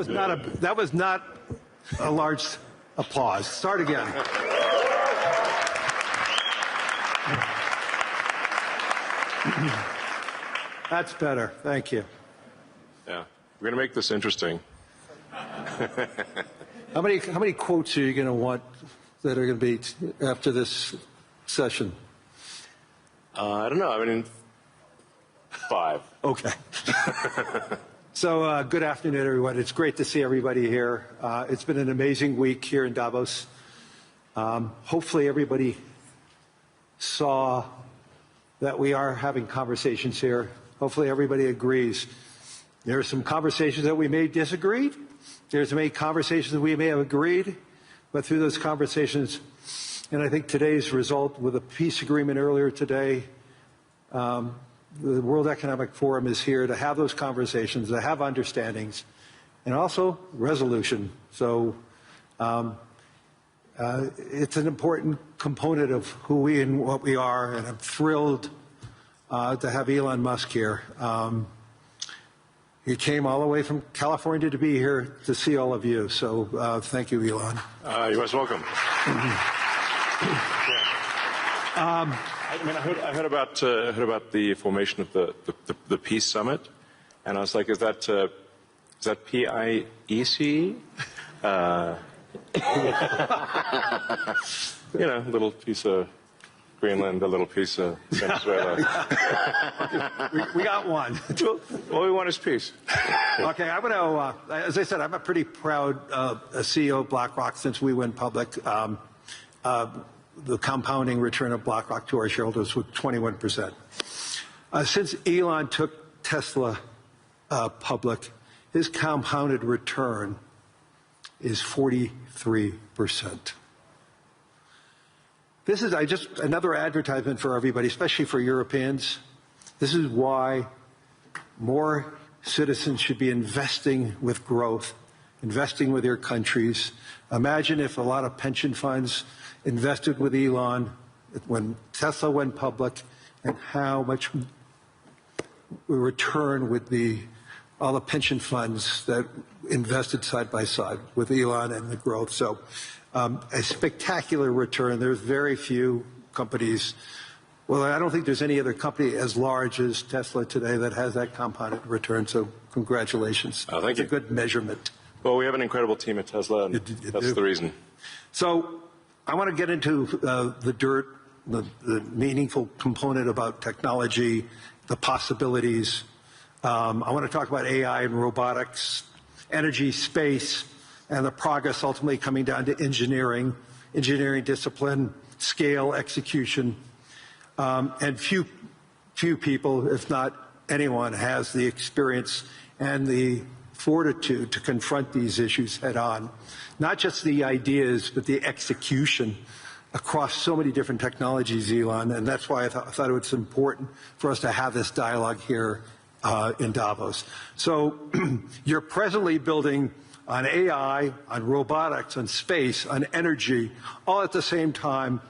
that was not a large applause. Start again. That's better. Thank you. Yeah, we're going to make this interesting. How many quotes are you going to want that are going to be after this session? I don't know. I mean, 5. Okay. So good afternoon, everyone. It's great to see everybody here. It's been an amazing week here in Davos. Hopefully everybody saw that we are having conversations here. Hopefully everybody agrees. There are some conversations that we may disagree. There's many conversations that we may have agreed. But through those conversations, and I think today's result with a peace agreement earlier today, the World Economic Forum is here to have those conversations, to have understandings, and also resolution. So it's an important component of who we and what we are, and I'm thrilled to have Elon Musk here. He came all the way from California to be here to see all of you. So thank you, Elon. You're most welcome. I heard about the formation of the Peace Summit, and I was like, is that PIEC? You know, a little piece of Greenland, a little piece of Venezuela. we got one. All we want is peace. Okay, I'm going to, as I said, I'm a pretty proud CEO of BlackRock since we went public. The compounding return of BlackRock to our shareholders was 21%. Since Elon took Tesla public, his compounded return is 43%. This is just another advertisement for everybody, especially for Europeans. This is why more citizens should be investing with growth, investing with their countries. Imagine if a lot of pension funds invested with Elon when Tesla went public, and how much return would all the pension funds that invested side by side with Elon and the growth. So a spectacular return. There's very few companies. Well, I don't think there's any other company as large as Tesla today that has that compounded return. So congratulations. Oh, thank you. It's a good measurement. Well, we have an incredible team at Tesla, and that's the reason. So I want to get into the dirt, the meaningful component about technology, the possibilities. I want to talk about AI and robotics, energy, space, and the progress ultimately coming down to engineering discipline, scale, execution. And few people, if not anyone, has the experience and the fortitude to confront these issues head on. Not just the ideas, but the execution across so many different technologies, Elon. And that's why I thought it was important for us to have this dialogue here in Davos. So you're presently building on AI, on robotics, on space, on energy, all at the same time.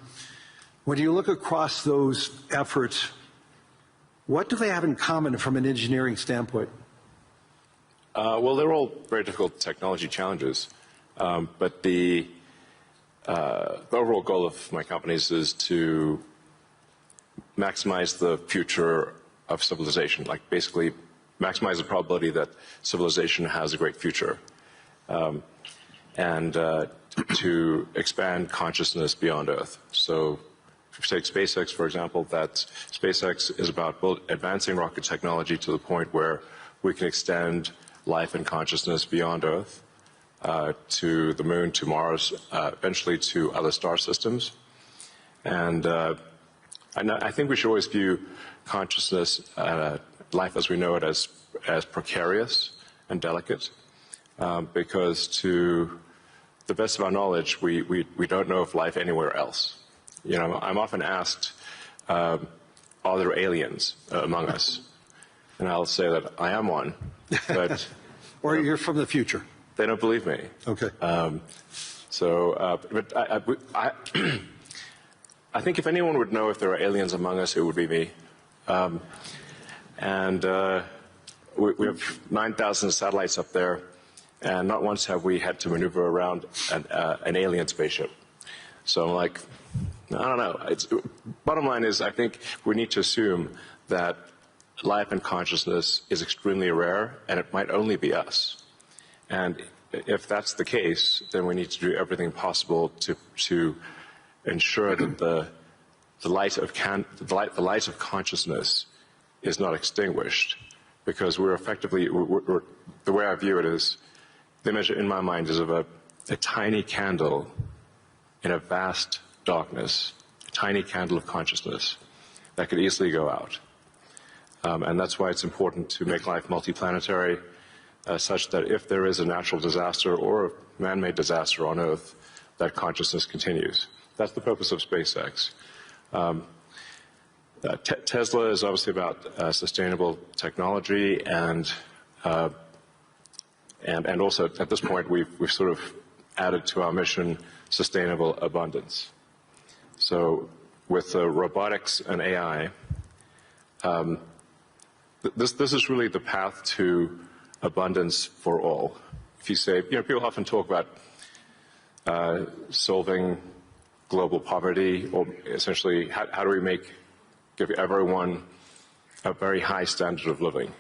When you look across those efforts, what do they have in common from an engineering standpoint? Well, they're all very difficult technology challenges, but the overall goal of my companies is to maximize the future of civilization, like basically maximize the probability that civilization has a great future, and to expand consciousness beyond Earth. So if you take SpaceX, for example, that SpaceX is about advancing rocket technology to the point where we can extend life and consciousness beyond Earth, to the moon, to Mars, eventually to other star systems. And I think we should always view consciousness, life as we know it, as precarious and delicate, because to the best of our knowledge, we don't know of life anywhere else. You know, I'm often asked, are there aliens among us? And I'll say that I am one, but or you're from the future. They don't believe me. Okay. But I think if anyone would know if there are aliens among us, it would be me. We have 9,000 satellites up there, and not once have we had to maneuver around an alien spaceship. So I'm like, I don't know. Bottom line is, I think we need to assume that life and consciousness is extremely rare, and it might only be us. And if that's the case, then we need to do everything possible to ensure that the light of consciousness is not extinguished, because we're effectively, the way I view it is, the image in my mind is of a tiny candle in a vast darkness, a tiny candle of consciousness that could easily go out. And that's why it's important to make life multiplanetary, such that if there is a natural disaster or a man-made disaster on Earth, that consciousness continues. That's the purpose of SpaceX. Tesla is obviously about sustainable technology, and also at this point we've sort of added to our mission sustainable abundance. So with robotics and AI, this is really the path to abundance for all. If you say, people often talk about solving global poverty, or essentially how do we give everyone a very high standard of living.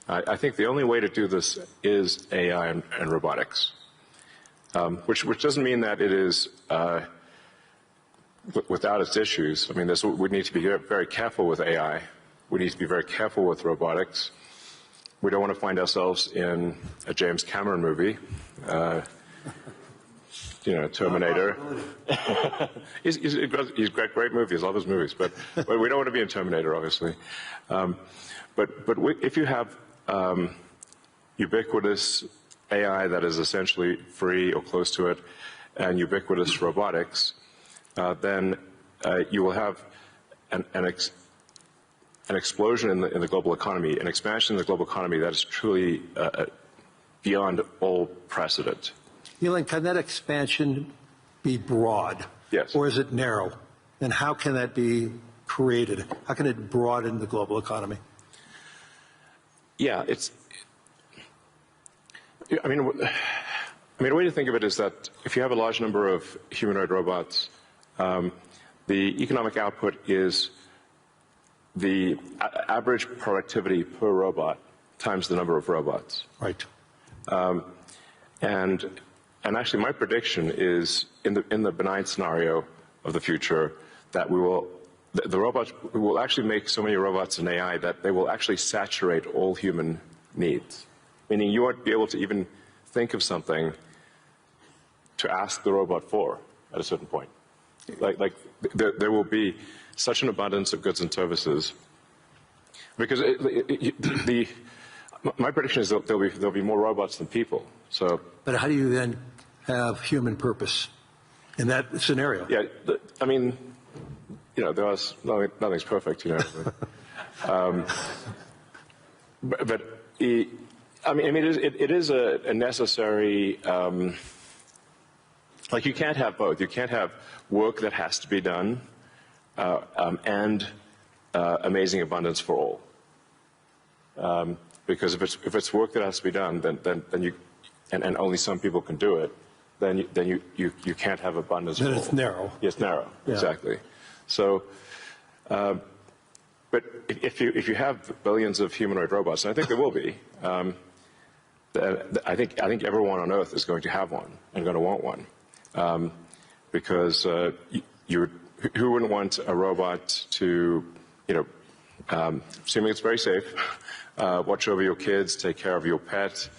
I think the only way to do this is AI and robotics, which doesn't mean that it is without its issues. I mean, we need to be very careful with AI. We need to be very careful with robotics. We don't want to find ourselves in a James Cameron movie, Terminator. He's got great movies, love his movies, but we don't want to be in Terminator, obviously. But if you have ubiquitous AI that is essentially free or close to it, and ubiquitous robotics, then you will have an explosion in the global economy, an expansion in the global economy that is truly beyond all precedent. Elon, can that expansion be broad? Yes. Or is it narrow? And how can that be created? How can it broaden the global economy? Yeah, I mean, the way to think of it is that if you have a large number of humanoid robots, the economic output is the average productivity per robot times the number of robots. Right. And actually, my prediction is in the benign scenario of the future that the robots will actually make so many robots and AI that they will actually saturate all human needs. Meaning you won't be able to even think of something to ask the robot for at a certain point. Like there will be such an abundance of goods and services, because my prediction is that there'll be more robots than people. So, but how do you then have human purpose in that scenario? Yeah, I mean, nothing's perfect, but it is a necessary. Like, you can't have both. You can't have work that has to be done and amazing abundance for all. Because if it's work that has to be done, then you and only some people can do it, then you can't have abundance. Then it's narrow. Yes, narrow. Yeah. Exactly. So, but if you have billions of humanoid robots, and I think there will be, I think everyone on Earth is going to have one and going to want one, because who wouldn't want a robot to, assuming it's very safe, watch over your kids, take care of your pet.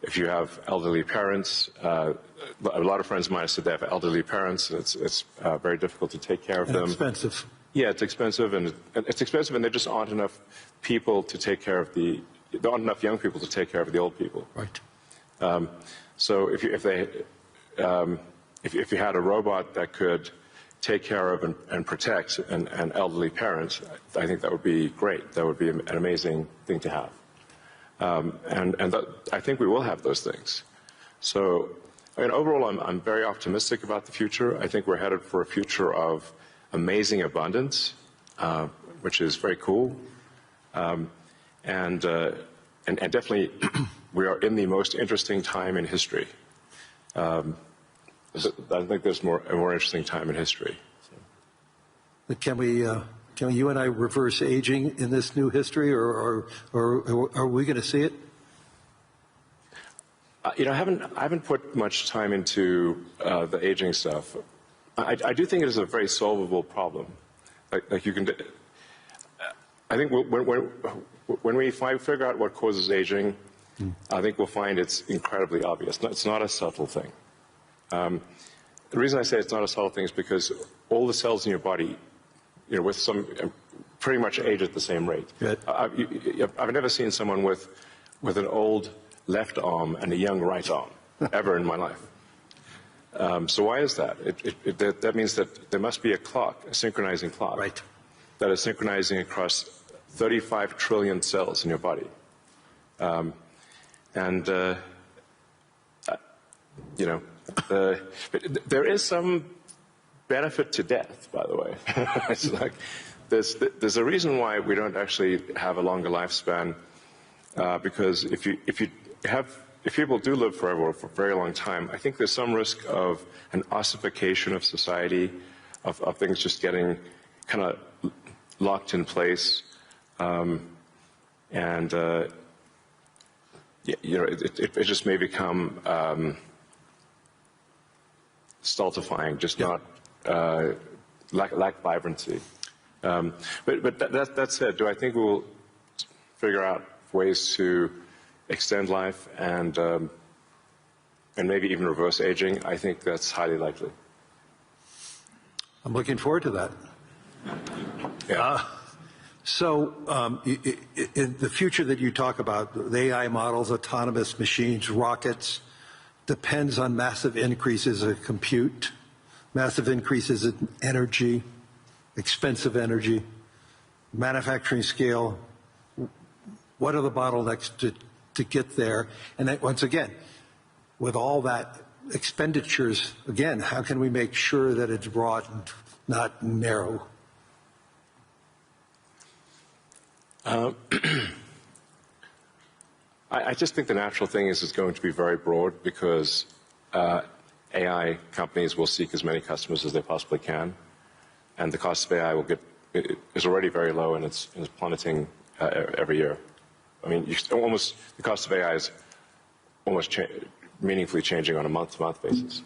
If you have elderly parents, a lot of friends of mine have said they have elderly parents. It's very difficult to take care of them. Expensive. Yeah, it's expensive, and there just aren't enough people to take care of there aren't enough young people to take care of the old people. Right. So if you had a robot that could take care of and protect an elderly parent, I think that would be great. That would be an amazing thing to have. I think we will have those things. So, overall, I'm very optimistic about the future. I think we're headed for a future of amazing abundance, which is very cool. and definitely we are in the most interesting time in history. I think there's a more interesting time in history. So. Can you and I reverse aging in this new history, or are we going to see it? I haven't put much time into the aging stuff. I do think it is a very solvable problem. Like you can, I think when we figure out what causes aging, I think we'll find it's incredibly obvious. It's not a subtle thing. The reason I say it's not a subtle thing is because all the cells in your body, with some pretty much age at the same rate. Good. I've never seen someone with an old left arm and a young right arm ever in my life. So why is that? That means that there must be a clock, a synchronizing clock, right, that is synchronizing across 35 trillion cells in your body. There is some benefit to death, by the way. It's like there's a reason why we don't actually have a longer lifespan, because if people do live forever for a very long time, I think there's some risk of an ossification of society, of things just getting kind of locked in place, it just may become stultifying, just not lack vibrancy. But that said, do I think we'll figure out ways to extend life and maybe even reverse aging? I think that's highly likely. I'm looking forward to that. Yeah. In the future that you talk about, the AI models, autonomous machines, rockets, depends on massive increases in compute, massive increases in energy, expensive energy, manufacturing scale. What are the bottlenecks to get there? And then, once again, with all that expenditures, again, how can we make sure that it's broad and not narrow? I just think the natural thing is it's going to be very broad, because AI companies will seek as many customers as they possibly can, and the cost of AI is already very low, and it's plummeting every year. I mean, the cost of AI is almost meaningfully changing on a month-to-month basis.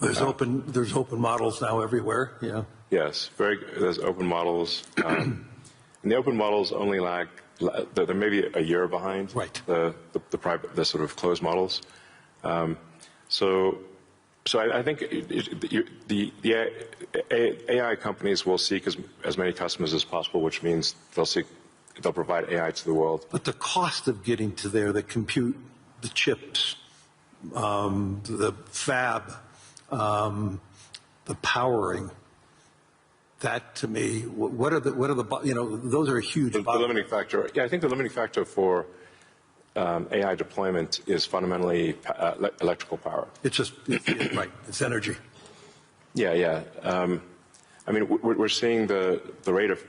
There's open models now everywhere. Yeah. Yes, there's open models. And the open models only lag, they're maybe a year behind, right, the sort of closed models. So I think the AI companies will seek as many customers as possible, which means they'll provide AI to the world. But the cost of getting to there, the compute, the chips, the fab, the powering, that to me, what are the those are a huge. The limiting factor. Yeah, I think the limiting factor for AI deployment is fundamentally electrical power. It's just right. It's energy. Yeah. I mean, we're seeing the rate of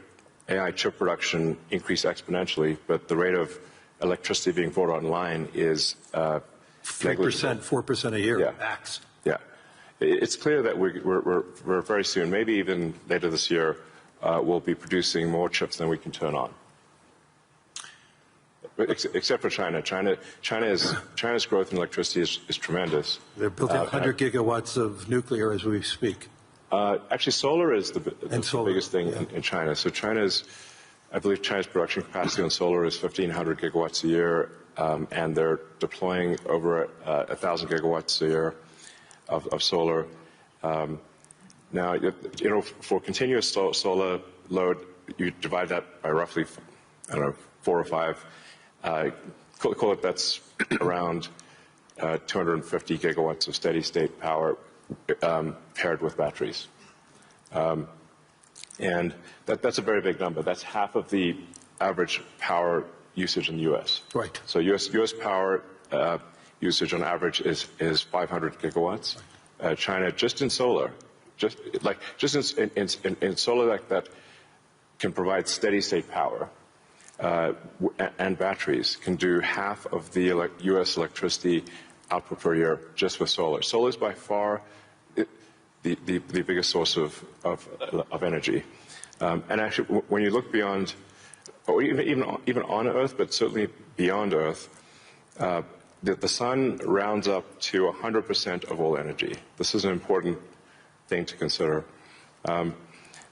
AI chip production increase exponentially, but the rate of electricity being brought online is 3%, 4% a year. Yeah. Max. Yeah. It's clear that we're very soon, maybe even later this year, we'll be producing more chips than we can turn on. Except for China. China's growth in electricity is tremendous. They're building 100 gigawatts of nuclear as we speak. Actually, solar is the biggest thing in China. So I believe China's production capacity on solar is 1,500 gigawatts a year, and they're deploying over 1,000 gigawatts a year of solar. Now, for continuous solar load, you divide that by roughly, 4 or 5. Call it that's around 250 gigawatts of steady state power paired with batteries. And that's a very big number. That's half of the average power usage in the U.S. Right. So U.S. power usage on average is 500 gigawatts. China, just in solar, just in solar that can provide steady state power, and batteries can do half of the U.S. electricity output per year just with solar. Solar is by far the biggest source of energy. And actually, when you look beyond, or even on Earth, but certainly beyond Earth, the sun rounds up to 100% of all energy. This is an important thing to consider.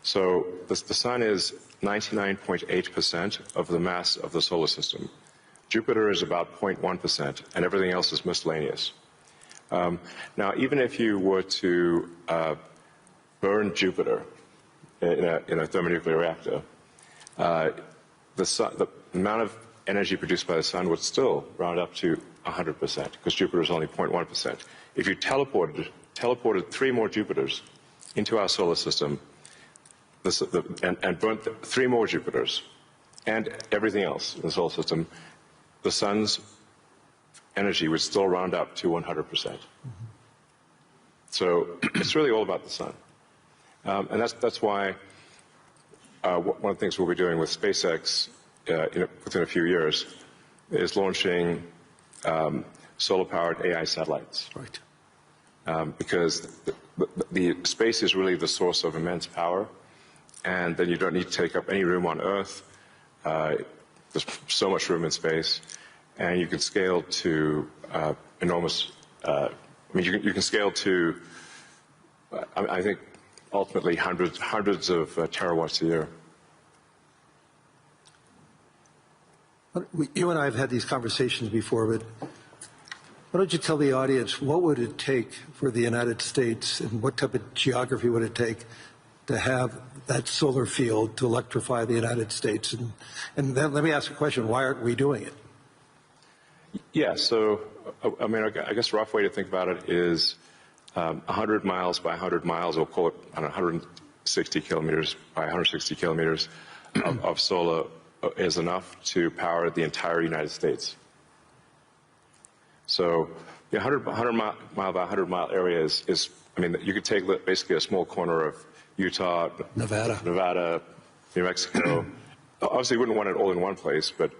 So the sun is 99.8% of the mass of the solar system. Jupiter is about 0.1%, and everything else is miscellaneous. Now, even if you were to burn Jupiter in a thermonuclear reactor, the amount of energy produced by the sun would still round up to 100%, because Jupiter is only 0.1%. If you teleported 3 more Jupiters into our solar system, and burnt 3 more Jupiters and everything else in the solar system, the sun's energy would still round up to 100%. So it's really all about the sun. And that's why one of the things we'll be doing with SpaceX within a few years is launching solar-powered AI satellites. Right. Because the space is really the source of immense power, and then you don't need to take up any room on Earth. There's so much room in space, and you can scale to enormous. You can scale to, I think, ultimately hundreds of terawatts a year. You and I have had these conversations before, but why don't you tell the audience what would it take for the United States, and what type of geography would it take to have that solar field to electrify the United States? And then let me ask a question: why aren't we doing it? Yeah. So, I guess a rough way to think about it is 100 miles by 100 miles, or call it 160 kilometers by 160 kilometers of solar is enough to power the entire United States. So the 100 mile by 100 mile area is you could take basically a small corner of Utah, Nevada, New Mexico. Obviously, you wouldn't want it all in one place, but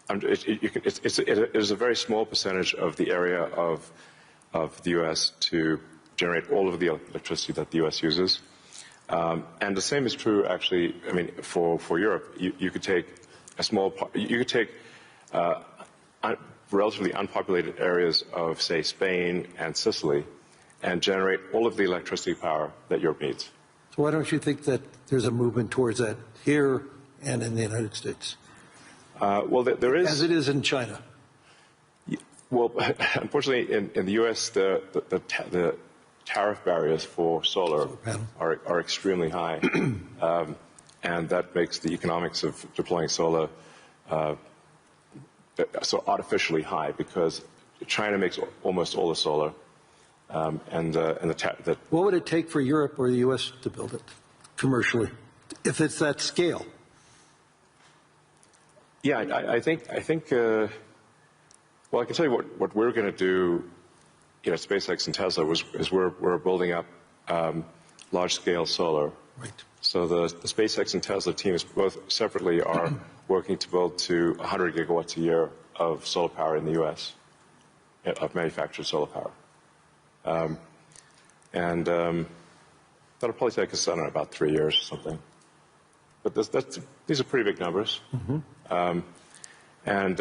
it is a very small percentage of the area of the U.S. to generate all of the electricity that the U.S. uses. And the same is true, actually. For Europe, you could take a small part. You could take relatively unpopulated areas of, say, Spain and Sicily, and generate all of the electricity power that Europe needs. So why don't you think that there's a movement towards that here and in the United States? Well, there is, as it is in China. Well, unfortunately, in the U.S., the tariff barriers for solar are extremely high, and that makes the economics of deploying solar so artificially high, because China makes almost all the solar, what would it take for Europe or the U.S. to build it commercially, if it's that scale? Yeah, I think. Well, I can tell you what we're going to do. SpaceX and Tesla is we're building up large-scale solar. Right. So the SpaceX and Tesla teams both separately are working to build to 100 gigawatts a year of solar power in the U.S. of manufactured solar power, and that'll probably take us on about 3 years or something. But these are pretty big numbers, and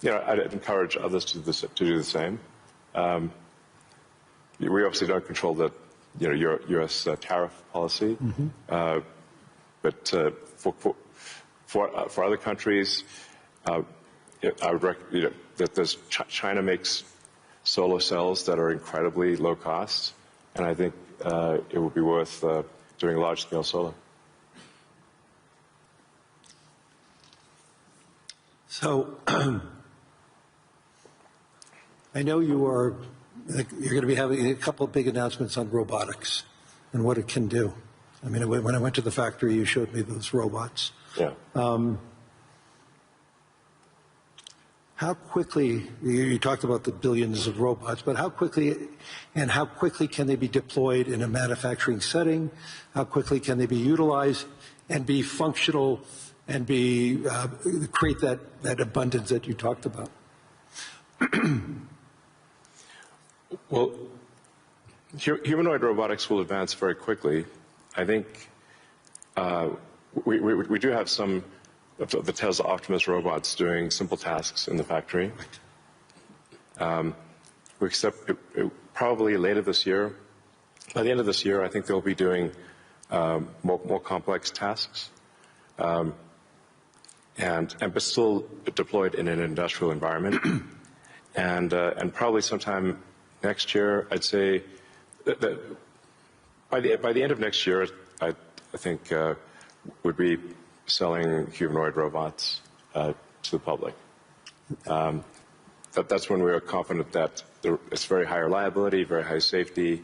I'd encourage others to do the same. We obviously don't control the U.S. Tariff policy, but for other countries, I would recommend that China makes solar cells that are incredibly low cost, and I think it would be worth doing large-scale solar. So I know you're going to be having a couple of big announcements on robotics and what it can do. When I went to the factory, you showed me those robots. Yeah. How quickly, you talked about the billions of robots, but how quickly can they be deployed in a manufacturing setting? How quickly can they be utilized and be functional and create that abundance that you talked about? Well, humanoid robotics will advance very quickly. I think we do have some of the Tesla Optimus robots doing simple tasks in the factory. We expect probably later this year. By the end of this year, I think they'll be doing more complex tasks, but still deployed in an industrial environment. And probably sometime next year, I'd say that by the end of next year, I think would be selling humanoid robots to the public. That's when we are confident that it's very high reliability, very high safety,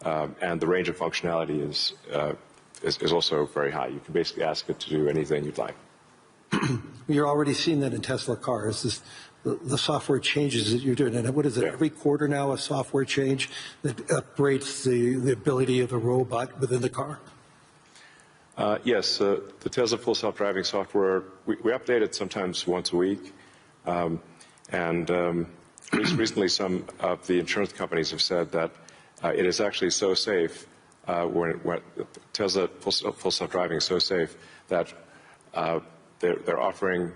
and the range of functionality is also very high. You can basically ask it to do anything you'd like. You're already seeing that in Tesla cars. The software changes that you're doing, and what is it? Yeah. Every quarter now, a software change that upgrades the ability of the robot within the car. Yes, the Tesla Full Self-Driving software, we update it sometimes once a week. Recently some of the insurance companies have said that it is actually so safe, when Tesla Full Self-Driving is so safe that they're offering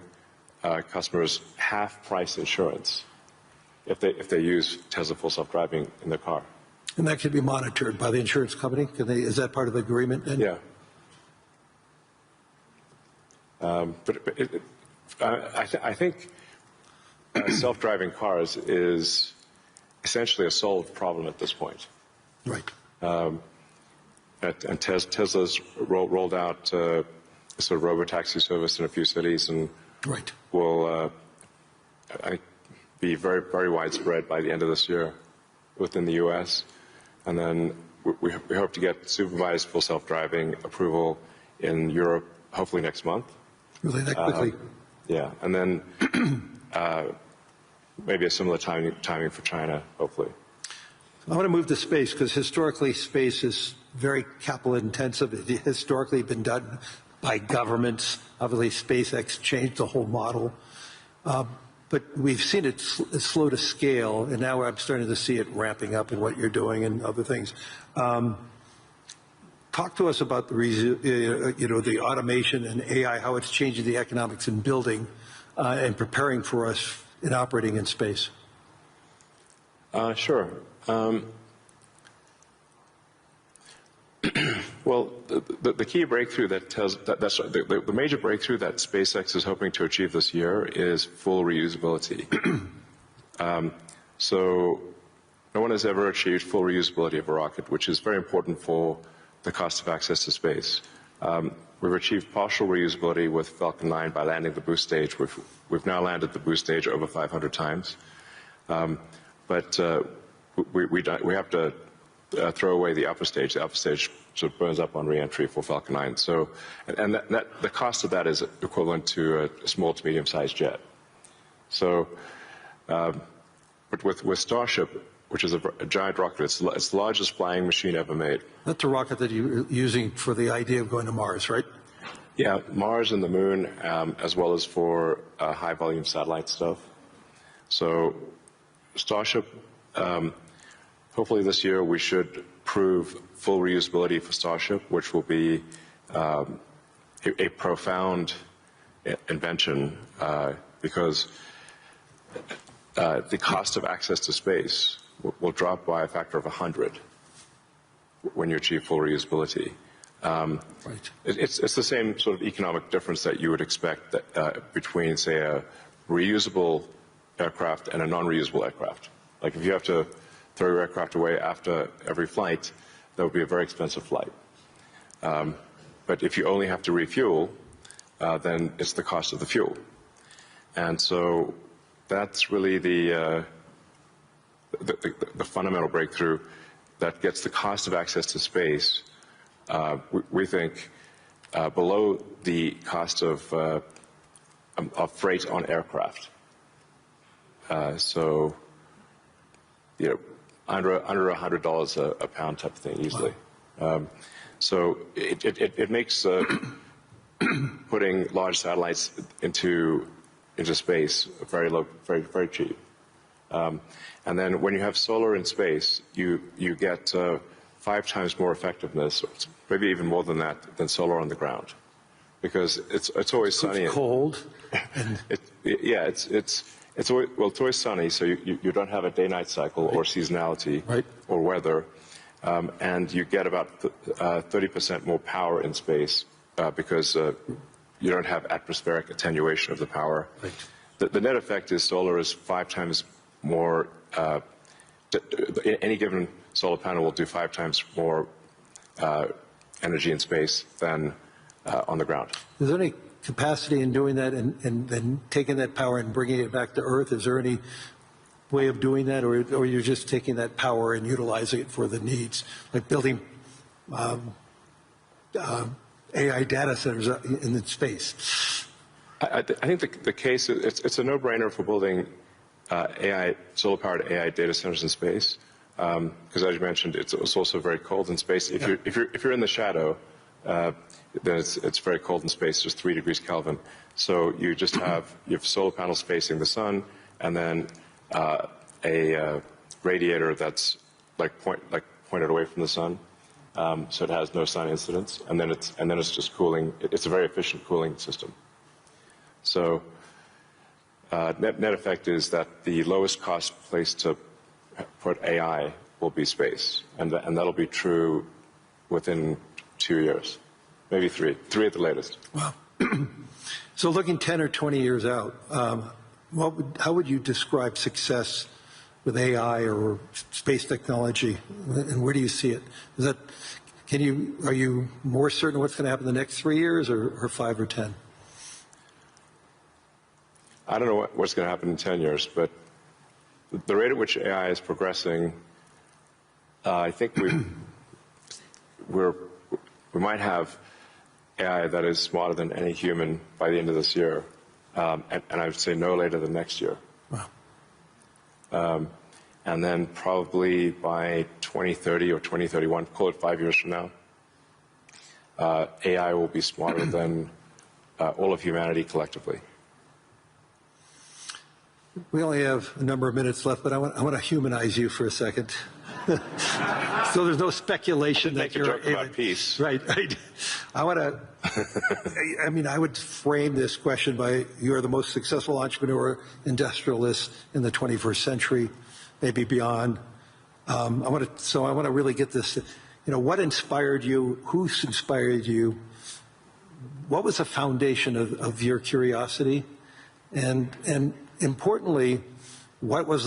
customers half-price insurance if they use Tesla Full Self-Driving in their car. And that can be monitored by the insurance company? Is that part of the agreement? Yeah. I think self-driving cars is essentially a solved problem at this point. Right. And Tesla's rolled out a sort of robotaxi service in a few cities, and right. will be very, very widespread by the end of this year within the U.S. And then we hope to get supervised full self-driving approval in Europe, hopefully next month. Really that quickly? Yeah, and then maybe a similar timing for China, hopefully. I want to move to space because historically space is very capital intensive. It has historically been done by governments. Obviously SpaceX changed the whole model. But we've seen it slow to scale, and now I'm starting to see it ramping up in what you're doing and other things. Talk to us about the automation and AI, how it's changing the economics in building and preparing for us in operating in space. Sure. Well, the key breakthrough the major breakthrough that SpaceX is hoping to achieve this year is full reusability. So no one has ever achieved full reusability of a rocket, which is very important for the cost of access to space. We've achieved partial reusability with Falcon 9 by landing the boost stage. We've now landed the boost stage over 500 times. But we have to throw away the upper stage. The upper stage sort of burns up on reentry for Falcon 9. So, and the cost of that is equivalent to a small to medium-sized jet. So, but with Starship, which is a giant rocket, it's the largest flying machine ever made. That's a rocket that you're using for the idea of going to Mars, right? Yeah, Mars and the Moon, as well as for high-volume satellite stuff. So, Starship. Hopefully this year we should prove full reusability for Starship, which will be a profound invention because the cost of access to space will drop by a factor of 100 when you achieve full reusability. Right. It's the same sort of economic difference that you would expect between, say, a reusable aircraft and a non-reusable aircraft. Like if you have to throw your aircraft away after every flight, that would be a very expensive flight. But if you only have to refuel, then it's the cost of the fuel. And so that's really the fundamental breakthrough that gets the cost of access to space, we think, below the cost of freight on aircraft. So, you know, under $100 a pound type of thing easily. Wow. So it makes putting large satellites into space very low, very cheap. And then when you have solar in space, you get 5 times more effectiveness, maybe even more than that, than solar on the ground, because it's always sunny. It's cold. It's always sunny, so you don't have a day-night cycle or seasonality or weather, and you get about 30% more power in space because you don't have atmospheric attenuation of the power. Right. The net effect is solar is 5 times more. Any given solar panel will do 5 times more energy in space than on the ground. Is there any capacity in doing that and then taking that power and bringing it back to Earth? Is there any way of doing that, or you're just taking that power and utilizing it for the needs, like building AI data centers in space? I think the case, it's a no-brainer for building solar-powered AI data centers in space, because as you mentioned, it's also very cold in space. If you're in the shadow, then it's very cold in space, just 3 degrees Kelvin. So you just have solar panels facing the sun, and then a radiator that's pointed away from the sun, so it has no sun incidence, and then it's just cooling. It's a very efficient cooling system. So net effect is that the lowest cost place to put AI will be space, and that'll be true within 2 years, maybe 3 at the latest. Wow. So looking 10 or 20 years out, how would you describe success with AI or space technology, and where do you see it? Are you more certain what's going to happen in the next 3 years, or 5 or 10? I don't know what's going to happen in 10 years, but the rate at which AI is progressing, I think we might have AI that is smarter than any human by the end of this year, and I would say no later than next year. Wow. And then probably by 2030 or 2031, call it 5 years from now, AI will be smarter than all of humanity collectively. We only have a number of minutes left, but I want to humanize you for a second. So there's no speculation that you're joke about peace. Right. I would frame this question by, you're the most successful entrepreneur, industrialist in the 21st century, maybe beyond. I want to really get this. What inspired you? Who's inspired you? What was the foundation of your curiosity? And importantly, was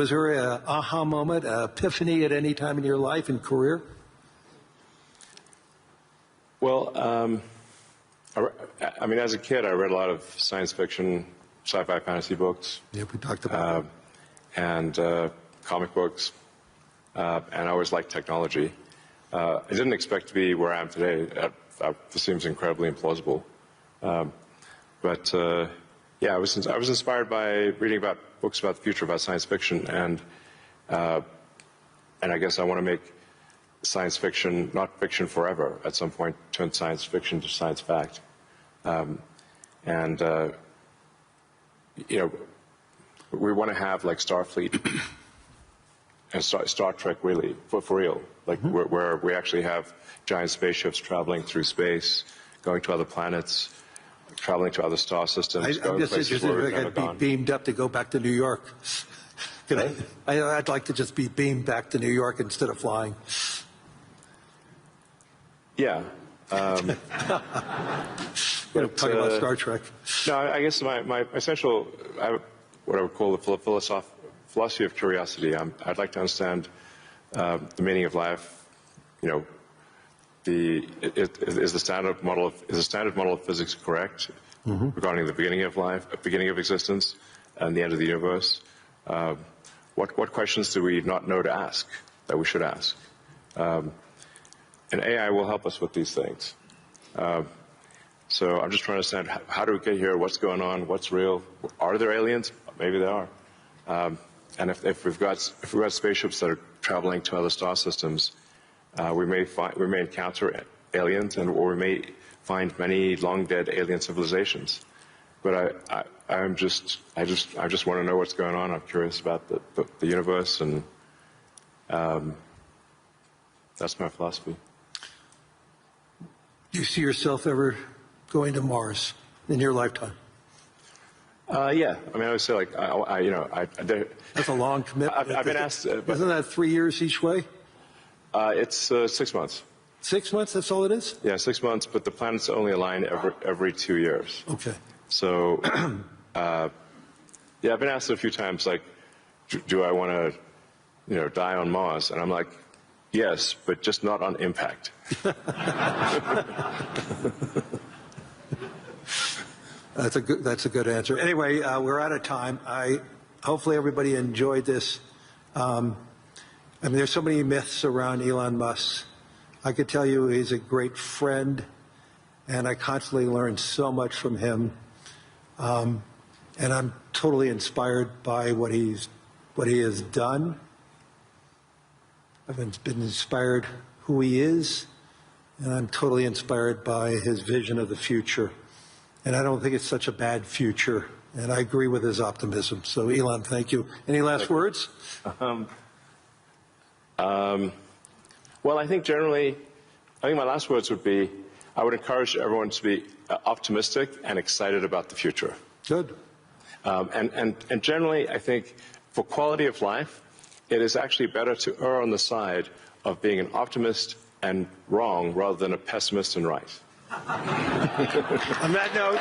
there an aha moment, an epiphany at any time in your life and career? Well, as a kid, I read a lot of science fiction, sci-fi, fantasy books. Yeah, we talked about that. And comic books, and I always liked technology. I didn't expect to be where I am today. This seems incredibly implausible. But I was inspired by reading about books about the future, about science fiction, and I guess I want to make science fiction not fiction forever. At some point, turn science fiction to science fact, we want to have like Starfleet and Star Trek, really, for real, like where we actually have giant spaceships traveling through space, going to other planets, traveling to other star systems. I'm just interested if I could be beamed up to go back to New York. I'd like to just be beamed back to New York instead of flying. Yeah. Talking about Star Trek. No, I guess my essential, what I would call the philosophy of curiosity. I'd like to understand the meaning of life. Is the standard model of physics correct regarding the beginning of life, beginning of existence, and the end of the universe? What questions do we not know to ask that we should ask? And AI will help us with these things. So I'm just trying to understand, how do we get here? What's going on? What's real? Are there aliens? Maybe there are. And if we've got spaceships that are traveling to other star systems, we may encounter aliens, or we may find many long-dead alien civilizations. But I just want to know what's going on. I'm curious about the universe, and that's my philosophy. Do you see yourself ever going to Mars in your lifetime? Yeah, I mean, I would say like, That's a long commitment. I've been asked. Isn't that 3 years each way? It's 6 months. 6 months, that's all it is? Yeah, 6 months, but the planets only align every 2 years. Okay. So, yeah, I've been asked a few times, like, do I want to, die on Mars? And I'm like, yes, but just not on impact. That's a good answer. Anyway, we're out of time. Hopefully everybody enjoyed this. I mean, there's so many myths around Elon Musk. I could tell you he's a great friend, and I constantly learn so much from him. And I'm totally inspired by what he has done. I've been inspired who he is, and I'm totally inspired by his vision of the future. And I don't think it's such a bad future, and I agree with his optimism. So, Elon, thank you. Any last words? Well, I think my last words would be, I would encourage everyone to be optimistic and excited about the future. Good. And generally, I think for quality of life, it is actually better to err on the side of being an optimist and wrong rather than a pessimist and right. On that note.